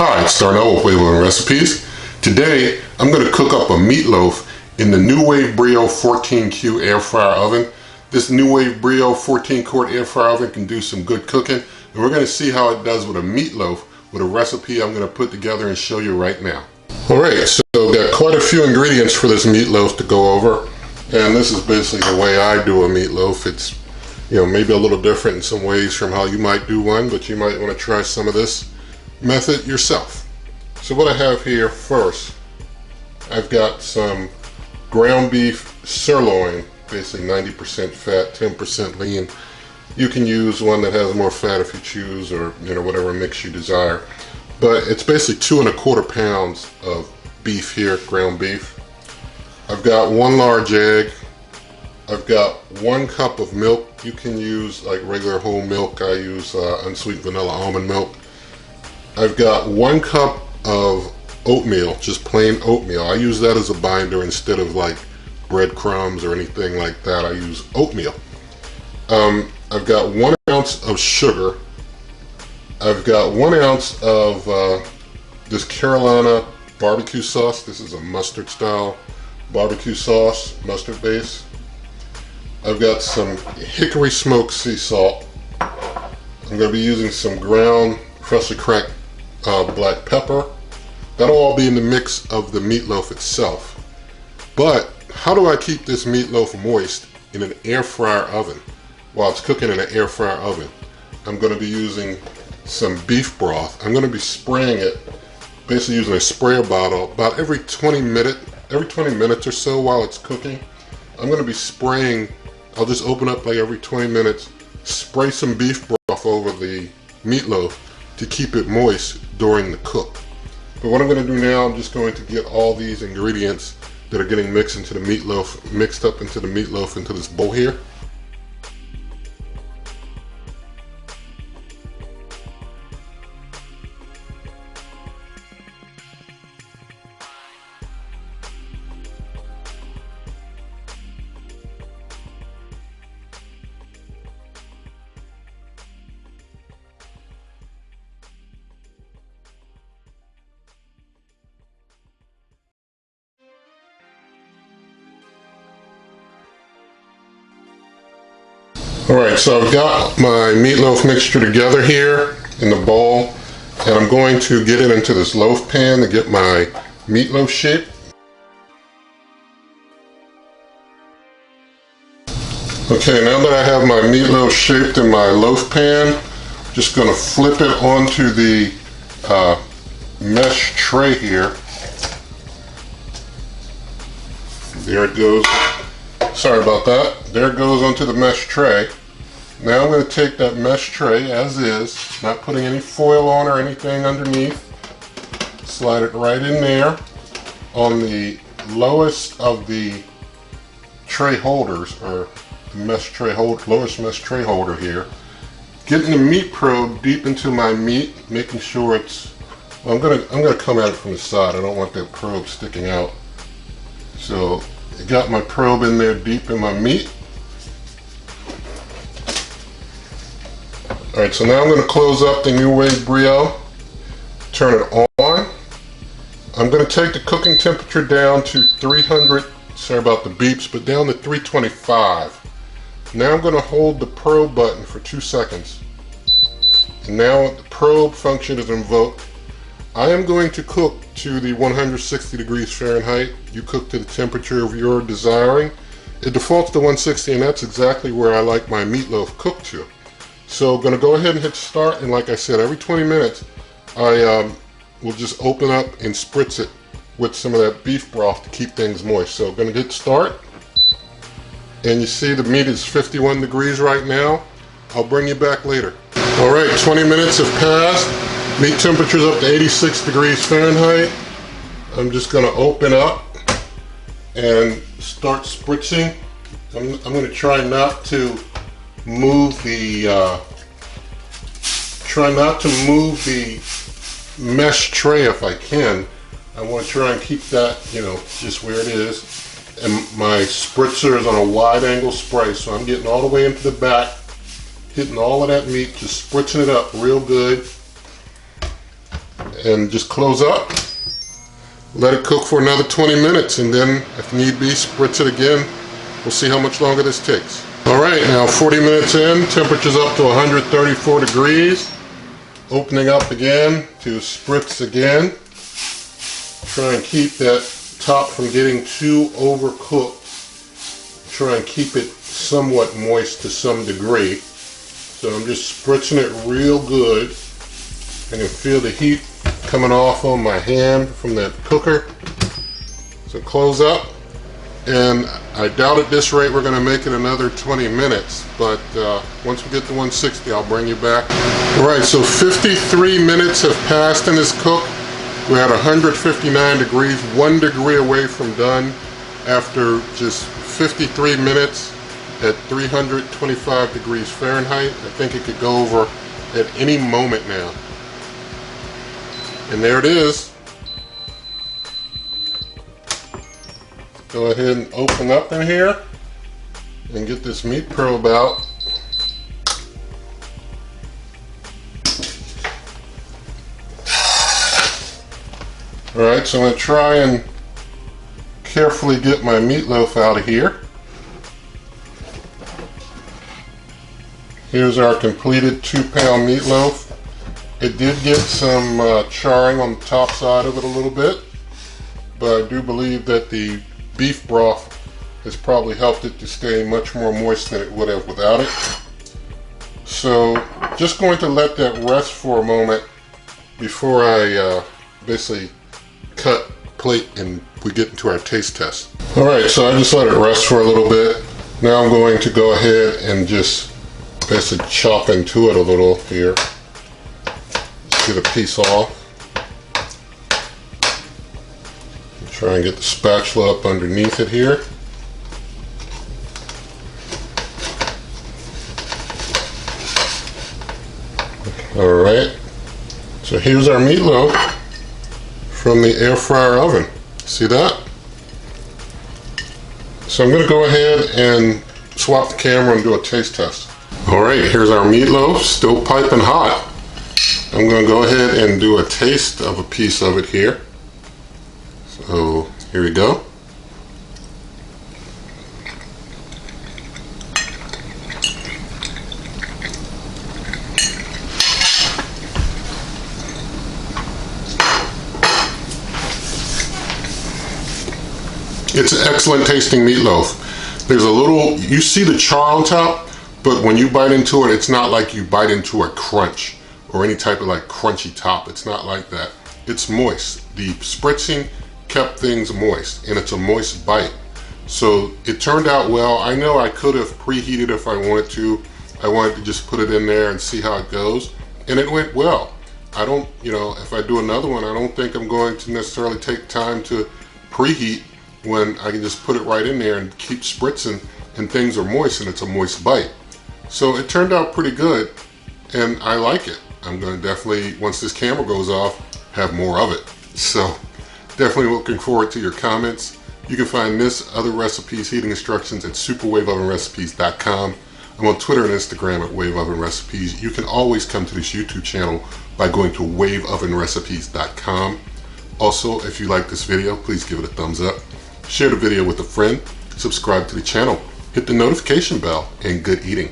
Hi, it's Darnell with NuWave Recipes. Today, I'm going to cook up a meatloaf in the NuWave Brio 14Q air fryer oven. This NuWave Brio 14 quart air fryer oven can do some good cooking, and we're going to see how it does with a meatloaf with a recipe I'm going to put together and show you right now. Alright, so I've got quite a few ingredients for this meatloaf to go over, and this is basically the way I do a meatloaf. It's, maybe a little different in some ways from how you might do one, but you might want to try some of this method yourself. So what I have here first, I've got some ground beef sirloin, basically 90% fat, 10% lean. You can use one that has more fat if you choose, or whatever mix you desire. But it's basically 2 1/4 pounds of beef here, ground beef. I've got 1 large egg. I've got 1 cup of milk. You can use like regular whole milk. I use unsweetened vanilla almond milk. I've got 1 cup of oatmeal, just plain oatmeal. I use that as a binder instead of like breadcrumbs or anything like that. I use oatmeal. I've got 1 ounce of sugar. I've got 1 ounce of this Carolina barbecue sauce. This is a mustard style barbecue sauce, mustard base. I've got some hickory smoked sea salt. I'm going to be using some ground freshly cracked black pepper. That'll all be in the mix of the meatloaf itself. But how do I keep this meatloaf moist in an air fryer oven while it's cooking in an air fryer oven? I'm going to be using some beef broth. I'm going to be spraying it, basically using a sprayer bottle about every 20 minutes or so while it's cooking. I'm going to be spraying. I'll just open up like every 20 minutes, spray some beef broth over the meatloaf to keep it moist during the cook. But what I'm going to do now, I'm just going to get all these ingredients that are getting mixed up into the meatloaf into this bowl here. Alright, so I've got my meatloaf mixture together here in the bowl, and I'm going to get it into this loaf pan to get my meatloaf shape. Okay, now that I have my meatloaf shaped in my loaf pan, I'm just going to flip it onto the mesh tray here. There it goes. Sorry about that. There it goes onto the mesh tray. Now I'm going to take that mesh tray as is, not putting any foil on or anything underneath. Slide it right in there on the lowest of the tray holders, or the mesh tray lowest mesh tray holder here. Getting the meat probe deep into my meat, making sure it's. Well, I'm gonna come at it from the side. I don't want that probe sticking out. So I got my probe in there deep in my meat. Alright, so now I'm going to close up the NuWave Brio, turn it on. I'm going to take the cooking temperature down to 300, sorry about the beeps, but down to 325. Now I'm going to hold the probe button for 2 seconds. And now the probe function is invoked. I am going to cook to the 160 degrees Fahrenheit. You cook to the temperature of your desiring. It defaults to 160, and that's exactly where I like my meatloaf cooked to. So I'm going to go ahead and hit start, and like I said, every 20 minutes I will just open up and spritz it with some of that beef broth to keep things moist. So I'm going to hit start, and you see the meat is 51 degrees right now. I'll bring you back later. Alright, 20 minutes have passed. Meat temperature's up to 86 degrees Fahrenheit. I'm just going to open up and start spritzing. I'm going to try not to move the mesh tray if I can. I want to try and keep that, just where it is. And my spritzer is on a wide angle spray, so I'm getting all the way into the back, hitting all of that meat, just spritzing it up real good. and just close up. Let it cook for another 20 minutes, and then if need be, spritz it again. We'll see how much longer this takes. Alright, now 40 minutes in, temperature's up to 134 degrees. Opening up again to spritz again. Try and keep that top from getting too overcooked. Try and keep it somewhat moist to some degree. So I'm just spritzing it real good. And you feel the heat coming off on my hand from that cooker. So close up. And I doubt at this rate we're going to make it another 20 minutes, but once we get to 160 I'll bring you back. Alright, so 53 minutes have passed in this cook. We're at 159 degrees, 1 degree away from done after just 53 minutes at 325 degrees Fahrenheit. I think it could go over at any moment now. And there it is. Go ahead and open up in here and get this meat probe out. Alright, so I'm going to try and carefully get my meatloaf out of here. Here's our completed 2-pound meatloaf. It did get some charring on the top side of it a little bit, but I do believe that the beef broth has probably helped it to stay much more moist than it would have without it. So just going to let that rest for a moment before I basically cut, plate, and we get into our taste test. Alright, so I just let it rest for a little bit. Now I'm going to go ahead and just basically chop into it a little here. Get a piece off. Try and get the spatula up underneath it here. Alright, so here's our meatloaf from the air fryer oven. See that? So I'm going to go ahead and swap the camera and do a taste test. Alright, here's our meatloaf, still piping hot. I'm going to go ahead and do a taste of a piece of it here. So here we go. It's an excellent tasting meatloaf. There's a little, you see the char on top, but when you bite into it, it's not like you bite into a crunch or any type of like crunchy top. It's not like that. It's moist. The spritzing kept things moist, and it's a moist bite. So it turned out well. I know I could have preheated if I wanted to. I wanted to just put it in there and see how it goes, and it went well. I don't, you know, if I do another one, I don't think I'm going to necessarily take time to preheat when I can just put it right in there and keep spritzing, and things are moist and it's a moist bite. So it turned out pretty good, and I like it. I'm going to definitely, once this camera goes off, have more of it. So definitely looking forward to your comments. You can find this, other recipes, heating instructions at superwaveovenrecipes.com. I'm on Twitter and Instagram at waveovenrecipes. You can always come to this YouTube channel by going to waveovenrecipes.com. Also, if you like this video, please give it a thumbs up. Share the video with a friend. Subscribe to the channel. Hit the notification bell, and good eating.